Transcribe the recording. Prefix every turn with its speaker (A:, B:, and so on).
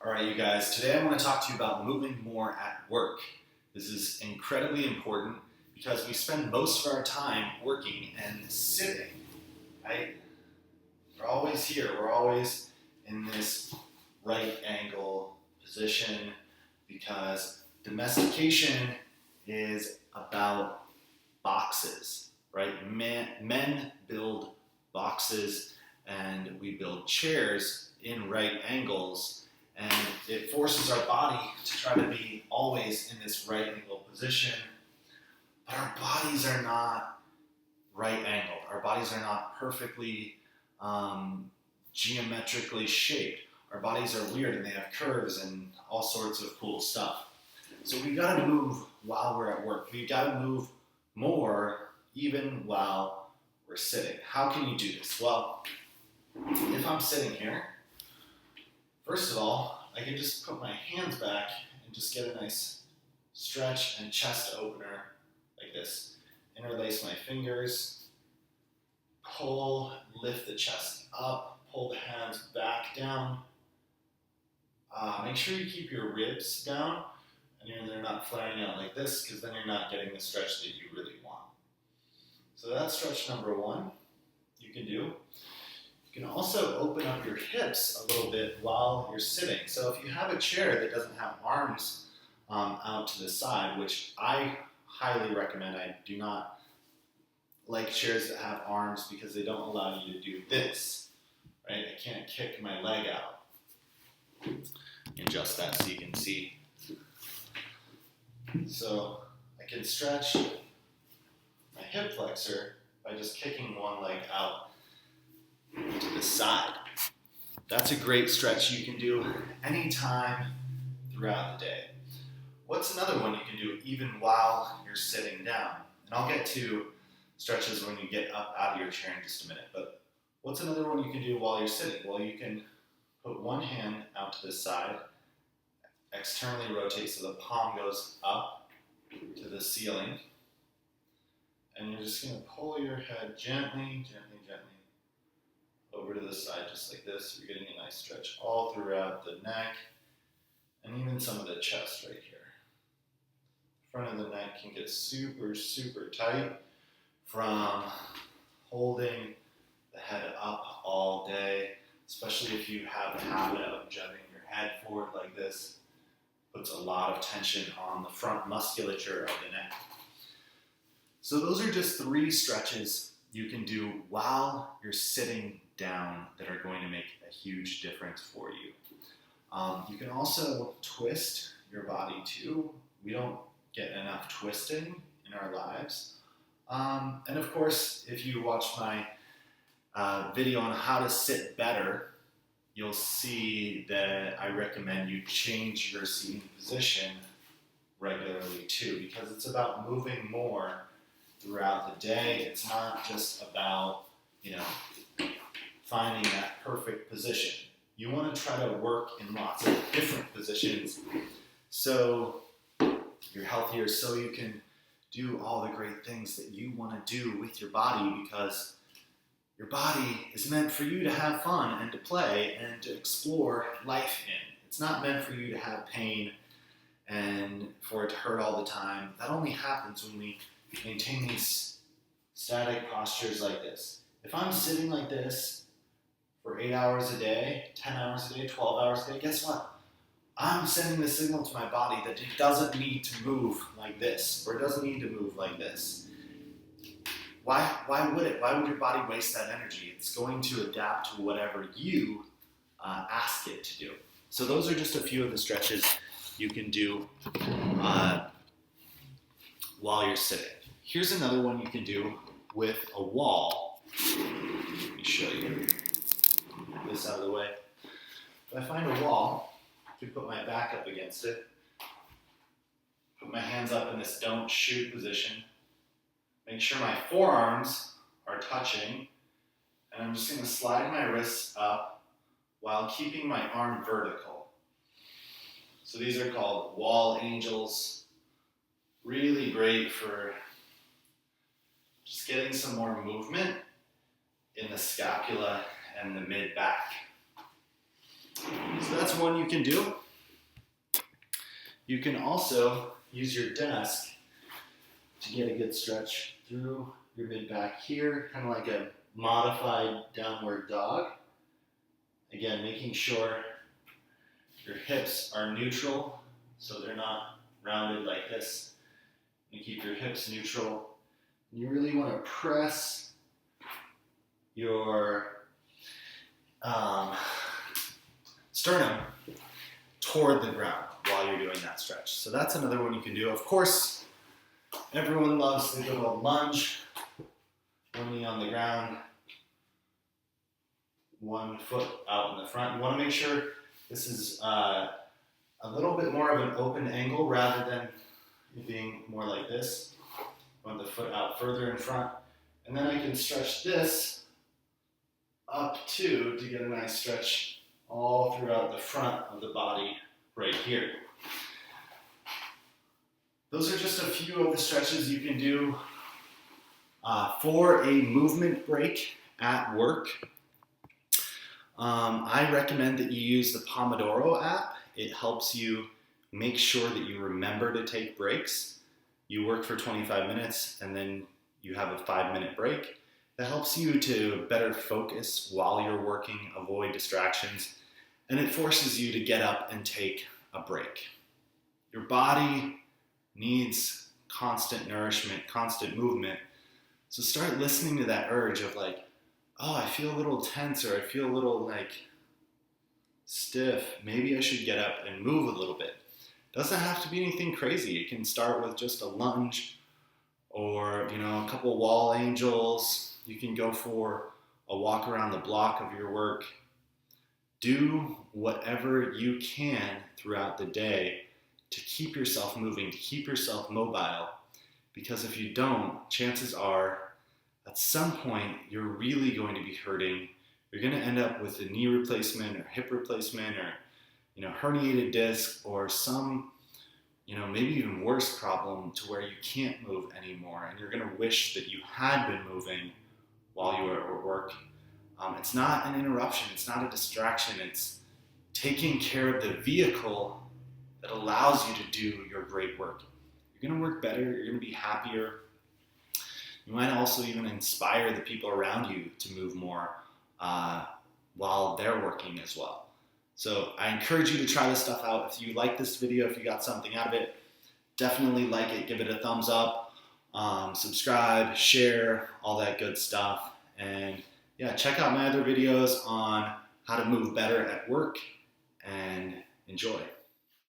A: All right, you guys, today I want to talk to you about moving more at work. This is incredibly important because we spend most of our time working and sitting, right? We're always here, we're always in this right angle position because domestication is about boxes, right? Men build boxes and we build chairs in right angles, and it forces our body to try to be always in this right angle position. But our bodies are not right angled. Our bodies are not perfectly geometrically shaped. Our bodies are weird and they have curves and all sorts of cool stuff. So we gotta move while we're at work. We gotta move more even while we're sitting. How can you do this? Well, if I'm sitting here, first of all, I can just put my hands back and just get a nice stretch and chest opener like this. Interlace my fingers, pull, lift the chest up, pull the hands back down. Make sure you keep your ribs down and they're not flaring out like this, because then you're not getting the stretch that you really want. So that's stretch number one you can do. You can also open up your hips a little bit while you're sitting. So if you have a chair that doesn't have arms out to the side, which I highly recommend, I do not like chairs that have arms because they don't allow you to do this, right? I can't kick my leg out. Adjust that so you can see. So I can stretch my hip flexor by just kicking one leg out to the side. That's a great stretch you can do anytime throughout the day. What's another one you can do even while you're sitting down? And I'll get to stretches when you get up out of your chair in just a minute. But what's another one you can do while you're sitting? Well, you can put one hand out to the side, externally rotate so the palm goes up to the ceiling, and you're just going to pull your head gently over to the side just like this. You're getting a nice stretch all throughout the neck and even some of the chest right here. The front of the neck can get super tight from holding the head up all day, especially if you have a habit of jutting your head forward like this. Puts a lot of tension on the front musculature of the neck. So those are just 3 stretches you can do while you're sitting down that are going to make a huge difference for you. You can also twist your body too. We don't get enough twisting in our lives. And of course, if you watch my video on how to sit better, you'll see that I recommend you change your seating position regularly too, because it's about moving more throughout the day. It's not just about, finding that perfect position. You want to try to work in lots of different positions so you're healthier, so you can do all the great things that you want to do with your body, because your body is meant for you to have fun and to play and to explore life in. It's not meant for you to have pain and for it to hurt all the time. That only happens when we maintain these static postures like this. If I'm sitting like this for 8 hours a day, 10 hours a day, 12 hours a day, guess what? I'm sending the signal to my body that it doesn't need to move like this, or it doesn't need to move like this. Why would it? Why would your body waste that energy? It's going to adapt to whatever you ask it to do. So those are just a few of the stretches you can do while you're sitting. Here's another one you can do with a wall. Let me show you this out of the way. If I find a wall, I can put my back up against it, put my hands up in this don't shoot position, make sure my forearms are touching, and I'm just going to slide my wrists up while keeping my arm vertical. So these are called wall angels. Really great for just getting some more movement in the scapula and the mid-back. So that's one you can do. You can also use your desk to get a good stretch through your mid-back here, kind of like a modified downward dog. Again, making sure your hips are neutral, so they're not rounded like this. You keep your hips neutral. You really want to press your sternum toward the ground while you're doing that stretch. So that's another one you can do. Of course, everyone loves to do a lunge. One knee on the ground, one foot out in the front. You want to make sure this is a little bit more of an open angle rather than it being more like this. I want the foot out further in front. And then I can stretch this up too to get a nice stretch all throughout the front of the body right here. Those are just a few of the stretches you can do for a movement break at work. I recommend that you use the Pomodoro app. It helps you make sure that you remember to take breaks. You work for 25 minutes and then you have a 5-minute break. That helps you to better focus while you're working, avoid distractions, and it forces you to get up and take a break. Your body needs constant nourishment, constant movement. So start listening to that urge of like, oh, I feel a little tense or I feel a little like stiff. Maybe I should get up and move a little bit. Doesn't have to be anything crazy. It can start with just a lunge or, a couple wall angels. You can go for a walk around the block of your work. Do whatever you can throughout the day to keep yourself moving, to keep yourself mobile. Because if you don't, chances are at some point you're really going to be hurting. You're going to end up with a knee replacement or hip replacement or herniated disc or some maybe even worse problem to where you can't move anymore and you're going to wish that you had been moving while you were at work. It's not an interruption, it's not a distraction, it's taking care of the vehicle that allows you to do your great work. You're going to work better, you're going to be happier. You might also even inspire the people around you to move more while they're working as well. So I encourage you to try this stuff out. If you like this video, if you got something out of it, definitely like it, give it a thumbs up, subscribe, share, all that good stuff. And yeah, check out my other videos on how to move better at work and enjoy.